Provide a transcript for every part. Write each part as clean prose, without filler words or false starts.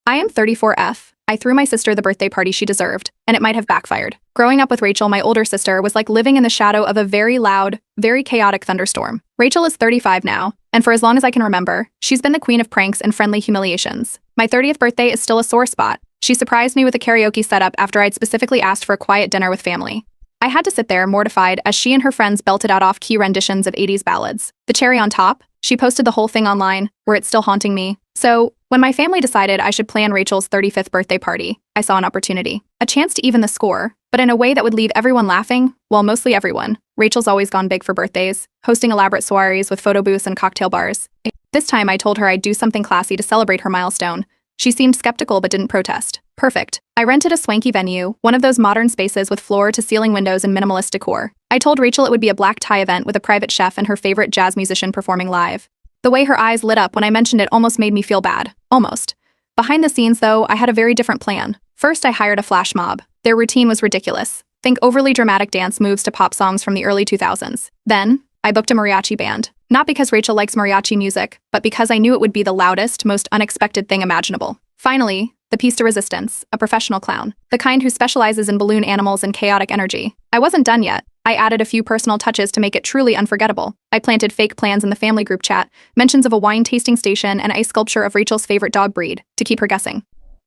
I am 34F. I threw my sister the birthday party she deserved, and it might have backfired. Growing up with Rachel, my older sister, was like living in the shadow of a very loud, very chaotic thunderstorm. Rachel is 35 now, and for as long as I can remember, she's been the queen of pranks and friendly humiliations. My 30th birthday is still a sore spot. She surprised me with a karaoke setup after I'd specifically asked for a quiet dinner with family. I had to sit there mortified as she and her friends belted out off-key renditions of 80s ballads. The cherry on top, she posted the whole thing online, where it's still haunting me. So, when my family decided I should plan Rachel's 35th birthday party, I saw an opportunity. A chance to even the score, but in a way that would leave everyone laughing, well, mostly everyone. Rachel's always gone big for birthdays, hosting elaborate soirees with photo booths and cocktail bars. This time I told her I'd do something classy to celebrate her milestone. She seemed skeptical but didn't protest. Perfect. I rented a swanky venue, one of those modern spaces with floor-to-ceiling windows and minimalist decor. I told Rachel it would be a black tie event with a private chef and her favorite jazz musician performing live. The way her eyes lit up when I mentioned it almost made me feel bad. Almost. Behind the scenes, though, I had a very different plan. First, I hired a flash mob. Their routine was ridiculous. Think overly dramatic dance moves to pop songs from the early 2000s. Then, I booked a mariachi band. Not because Rachel likes mariachi music, but because I knew it would be the loudest, most unexpected thing imaginable. Finally, the piece de resistance, a professional clown. The kind who specializes in balloon animals and chaotic energy. I wasn't done yet. I added a few personal touches to make it truly unforgettable. I planted fake plans in the family group chat, mentions of a wine tasting station and ice sculpture of Rachel's favorite dog breed, to keep her guessing.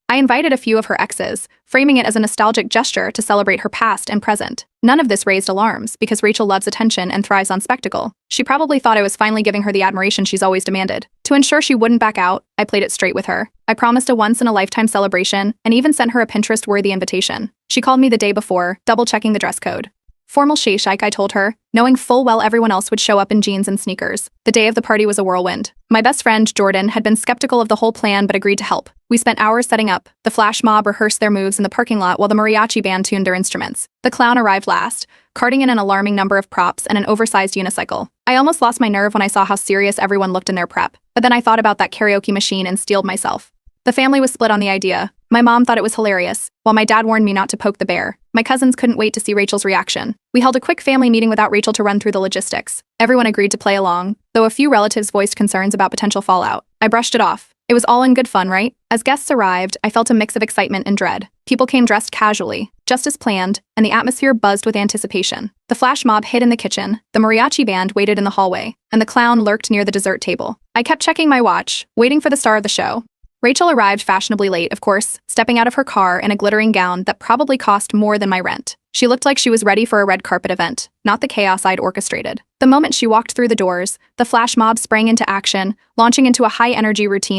I invited a few of her exes, framing it as a nostalgic gesture to celebrate her past and present. None of this raised alarms, because Rachel loves attention and thrives on spectacle. She probably thought I was finally giving her the admiration she's always demanded. To ensure she wouldn't back out, I played it straight with her. I promised a once-in-a-lifetime celebration, and even sent her a Pinterest-worthy invitation. She called me the day before, double-checking the dress code. Formal sheesh, I told her, knowing full well everyone else would show up in jeans and sneakers. The day of the party was a whirlwind. My best friend, Jordan, had been skeptical of the whole plan but agreed to help. We spent hours setting up. The flash mob rehearsed their moves in the parking lot while the mariachi band tuned their instruments. The clown arrived last, carting in an alarming number of props and an oversized unicycle. I almost lost my nerve when I saw how serious everyone looked in their prep, but then I thought about that karaoke machine and steeled myself. The family was split on the idea. My mom thought it was hilarious, while my dad warned me not to poke the bear. My cousins couldn't wait to see Rachel's reaction. We held a quick family meeting without Rachel to run through the logistics. Everyone agreed to play along, though a few relatives voiced concerns about potential fallout. I brushed it off. It was all in good fun, right? As guests arrived, I felt a mix of excitement and dread. People came dressed casually, just as planned, and the atmosphere buzzed with anticipation. The flash mob hid in the kitchen, the mariachi band waited in the hallway, and the clown lurked near the dessert table. I kept checking my watch, waiting for the star of the show. Rachel arrived fashionably late, of course, stepping out of her car in a glittering gown that probably cost more than my rent. She looked like she was ready for a red carpet event, not the chaos I'd orchestrated. The moment she walked through the doors, the flash mob sprang into action, launching into a high-energy routine